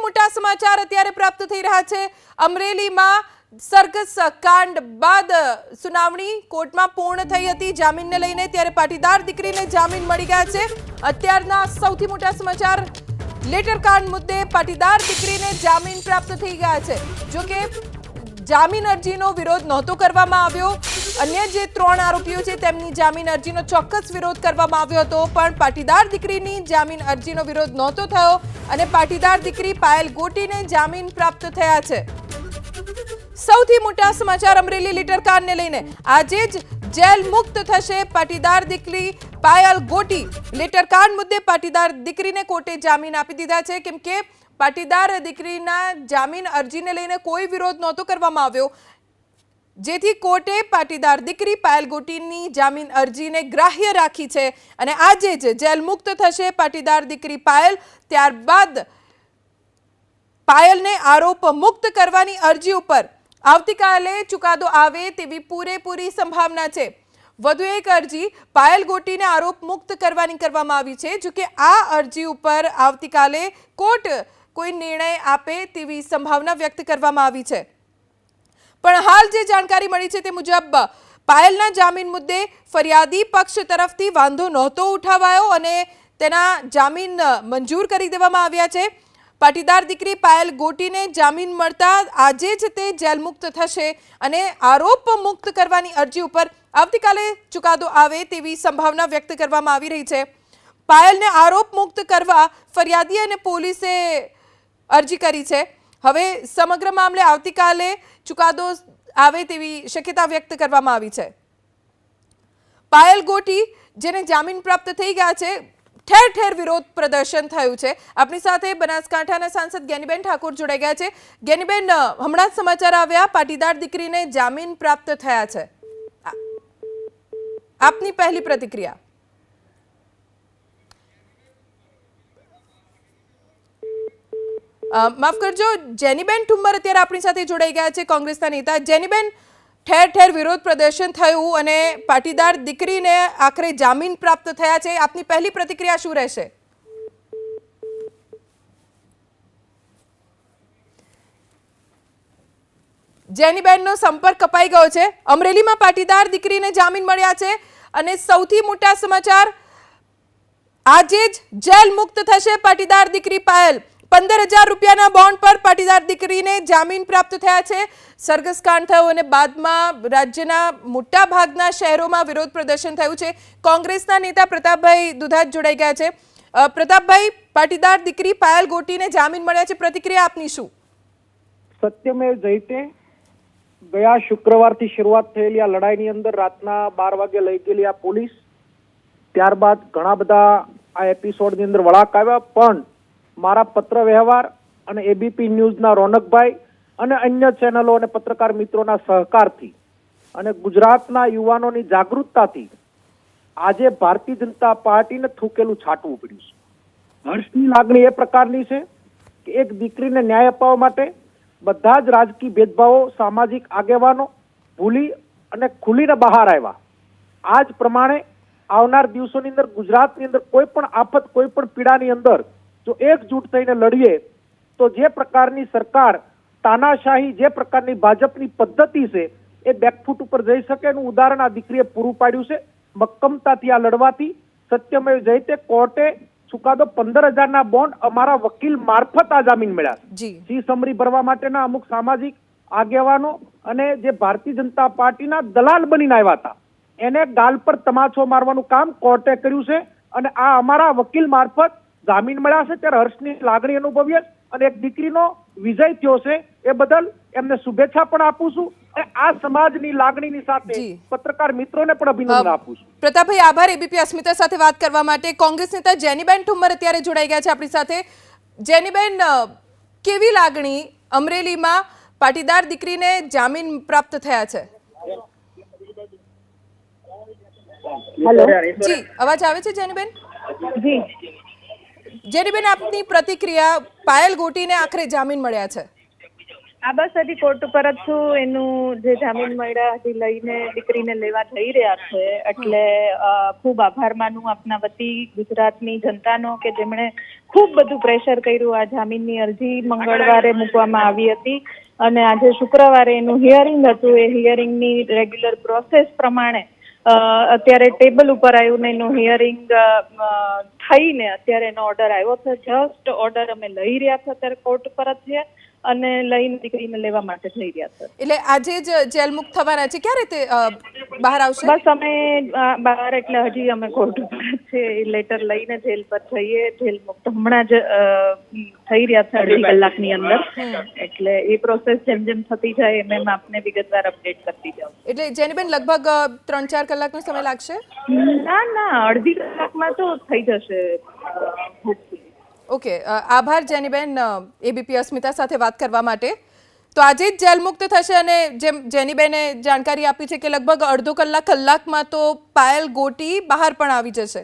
મોટા સમાચાર અત્યારે પ્રાપ્ત થઈ રહ્યા છે। અમરેલીમાં સરઘસ કાંડ બાદ સુનાવણી કોર્ટમાં પૂર્ણ થઈ હતી જામીનને લઈને, ત્યારે પાટીદાર દીકરીને જામીન મળી ગયા છે। અત્યારના સૌથી મોટા સમાચાર, લેટર કાંડ મુદ્દે પાટીદાર દીકરીને જામીન પ્રાપ્ત થઈ ગયા છે। જો કે જામીન અરજીનો વિરોધ નહોતો કરવામાં આવ્યો, અન્ય જે 3 આરોપીઓ છે તેમની જામીન અરજીનો ચોક્કસ વિરોધ કરવામાં આવ્યો હતો, પણ પાટીદાર દીકરીની જામીન અરજીનો વિરોધ નહોતો થયો અને પાટીદાર દીકરી પાયલ ગોટીને જામીન પ્રાપ્ત થયા છે। સૌથી મોટા સમાચાર અમરેલી લેટર કાંડને લઈને, આજે જ જેલ મુક્ત થશે પાટીદાર દીકરી પાયલ ગોટી। લેટર કાંડ મુદ્દે પાટીદાર દીકરીને કોર્ટે જામીન આપી દીધા છે, કેમ કે પાટીદાર દીકરીના જામીન અરજીને લઈને કોઈ વિરોધ નહોતો કરવામાં આવ્યો, જેથી કોર્ટે પાટીદાર દીકરી પાયલ ગોટીની જામીન અરજીને ગ્રાહ્ય રાખી છે અને આજે જ જેલ મુક્ત થશે પાટીદાર દીકરી પાયલ। ત્યારબાદ પાયલને આરોપ મુક્ત કરવાની અરજી ઉપર આવતીકાલે ચુકાદો આવે તેવી પૂરેપૂરી સંભાવના છે। વધુ એક અરજી પાયલ ગોટીને આરોપ મુક્ત કરવાની કરવામાં આવી છે, જો કે આ અરજી ઉપર આવતીકાલે કોર્ટ કોઈ નિર્ણય આપે તેવી સંભાવના વ્યક્ત કરવામાં આવી છે। પણ હાલ જે જાણકારી મળી છે તે મુજબ પાયલના જામીન મુદ્દે ફરિયાદી પક્ષ તરફથી વાંધો નહોતો ઉઠાવાયો અને તેના જામીન મંજૂર કરી દેવામાં આવ્યા છે। પાટીદાર દીકરી પાયલ ગોટીને જામીન મળતા આજે જ તે જેલ મુક્ત થશે અને આરોપ મુક્ત કરવાની અરજી ઉપર આવતીકાલે ચુકાદો આવે તેવી સંભાવના વ્યક્ત કરવામાં આવી રહી છે। પાયલને આરોપ મુક્ત કરવા ફરિયાદી અને પોલીસે અરજી કરી છે। હવે સમગ્ર મામલે આવતીકાલે ચુકાદો આવે તેવી શક્યતા વ્યક્ત કરવામાં આવી છે। પાયલ ગોટી જેને જામીન પ્રાપ્ત થઈ ગયા છે, ઠેર ઠેર વિરોધ પ્રદર્શન થયું છે। આપણી સાથે બનાસકાંઠાના સાંસદ જ્ઞાનીબેન ઠાકોર જોડાઈ ગયા છે। જ્ઞાનીબેન, હમણાં જ સમાચાર આવ્યા પાટીદાર દીકરીને જામીન પ્રાપ્ત થયા છે, આપની પહેલી પ્રતિક્રિયા? માફ કરજો, જેનીબેન ઠુંબર અત્યારે આપણી સાથે જોડાઈ ગયા છે, કોંગ્રેસના નેતા। જેનીબેન, ઠેર ઠેર વિરોધ પ્રદર્શન થયું અને પાટીદાર દીકરીને આખરે જામીન પ્રાપ્ત થયા છે, આપની પહેલી પ્રતિક્રિયા શું રહેશે? જેનીબેનનો સંપર્ક કપાઈ ગયો છે। અમરેલીમાં પાટીદાર દીકરીને જામીન મળ્યા છે અને સૌથી મોટા સમાચાર, આજે જ જેલ મુક્ત થશે પાટીદાર દીકરી પાયલ। 15,000 રૂપિયાના બોન્ડ પર પાટીદાર દીકરીને જામીન પ્રાપ્ત થયા છે। સરઘસ કાંડ થયો અને બાદમાં રાજ્યના મોટા ભાગના શહેરોમાં વિરોધ પ્રદર્શન થયું છે। કોંગ્રેસના નેતા પ્રતાપભાઈ દુધાત જોડાઈ ગયા છે। પ્રતાપભાઈ, પાટીદાર દીકરી પાયલ ગોટીને જામીન મળ્યા છે, પ્રતિક્રિયા આપની શું? સત્યમેવ જયતે, ગયા શુક્રવારથી શરૂઆત થયેલી આ લડાઈની અંદર રાતના 12 વાગે લઈ ગયેલી આ પોલીસ, ત્યારબાદ ઘણા બધા આ એપિસોડની અંદર વળાક આવ્યા, પણ મારા પત્ર વ્યવહાર અને એબીપી ન્યૂઝના રોનકભાઈ અને અન્ય ચેનલો અને પત્રકાર મિત્રોના સહકારથી અને ગુજરાતના યુવાનોની જાગૃતતાથી આજે ભારતીય જનતા પાર્ટીને થૂકેલું છાંટવું પડ્યું છે। હર્ષની લાગણી એ પ્રકારની છે કે એક દીકરીને ન્યાય અપાવવા માટે બધા જ રાજકીય ભેદભાવો, સામાજિક આગેવાનો ભૂલી અને ખુલીને બહાર આવ્યા। આ જ પ્રમાણે આવનાર દિવસોની અંદર ગુજરાતની અંદર કોઈ પણ આફત, કોઈ પણ પીડાની અંદર જો એકજૂટ થઈને લડીએ તો જે પ્રકારની સરકાર તાનાશાહી, જે પ્રકારની ભાજપની પદ્ધતિ છે એ બેકફૂટ ઉપર જઈ શકે એનું ઉદાહરણ આ દીકરીએ પૂરું પાડ્યું છે। મક્કમતાથી આ લડવાથી સત્યમેવ જયતે કોર્ટે ચુકાદો 15,000ના બોન્ડ અમારા વકીલ મારફત આ જામીન મળ્યા છે। સી સમરી ભરવા માટેના અમુક સામાજિક આગેવાનો અને જે ભારતીય જનતા પાર્ટીના દલાલ બનીને આવ્યા હતા એને ગાલ પર તમાચો મારવાનું કામ કોર્ટે કર્યું છે અને આ અમારા વકીલ મારફત જામીન મળ્યા છે। ત્યારે હર્ષની લાગણી અનુભવીએ અને એક દીકરીનો વિજય થયો છે એ બદલ એમને શુભેચ્છા પણ આપું છું અને આ સમાજની લાગણીની સાથે પત્રકાર મિત્રોને પણ અભિનંદન આપું છું। પ્રતાપભાઈ, આભાર એબીપી અસ્મિતા સાથે વાત કરવા માટે। કોંગ્રેસ નેતા જેનીબેન ઠુંબર અત્યારે જોડાઈ ગયા છે આપણી સાથે। જેનીબેન, કેવી લાગણી, અમરેલીમાં પાટીદાર દીકરીને જામીન પ્રાપ્ત થયા છે? હેલો જી, અવાજ આવે છે જેનીબેન? જી જેનીબેન, આપની પ્રતિક્રિયા, પાયલ ગોટીને આખરે જામીન મળ્યા છે? આ બસ હજી કોર્ટ ઉપર જ છું. એનું જે જામીન મળ્યા હજી લઈને દીકરીને લેવા જઈ રહ્યા છે. એટલે ખૂબ આભાર માનું આપના વતી ગુજરાતની જનતાનો કે જેમણે ખૂબ બધું પ્રેશર કર્યું. આ જામીનની અરજી મંગળવારે મૂકવામાં આવી હતી અને આજે શુક્રવારે એનું હિયરિંગ હતું. એ હિયરિંગની રેગ્યુલર પ્રોસેસ પ્રમાણે અત્યારે ટેબલ ઉપર આવ્યું ને એનું હિયરિંગ થઈને અત્યારે એનો ઓર્ડર આવ્યો છે. જસ્ટ ઓર્ડર અમે લઈ રહ્યા છે અત્યારે કોર્ટ પર જ છે અને લઈને દીકરીને લેવા માટે જઈ રહ્યા છે. એટલે આજે જ જેલ મુક્ત થવાના છે. ક્યારે તે બહાર આવશે? બસ અમે બહાર એટલે હજી અમે કોર્ટ ઉપર જ છે. લેટર લઈને જેલ પર જઈએ. જેલ મુક્ત હમણાં જ થઈ રહ્યા છે અડધી કલાકની અંદર. એટલે એ પ્રોસેસ જેમ જેમ થતી જાય એમ એમ આપને વિગતવાર અપડેટ કરતી જાઉં. એટલે જેનીબેન લગભગ 3-4 કલાકનો સમય લાગશે? ના અડધી કલાકમાં તો થઈ જશે. ઓકે, આભાર જેનીબેન એબીપી અસ્મિતા સાથે વાત કરવા માટે. તો આજે જ જેલ મુક્ત થશે અને જેમ જેનીબેને જાણકારી આપી છે કે લગભગ અડધો કલાકમાં તો પાયલ ગોટી બહાર પણ આવી જશે.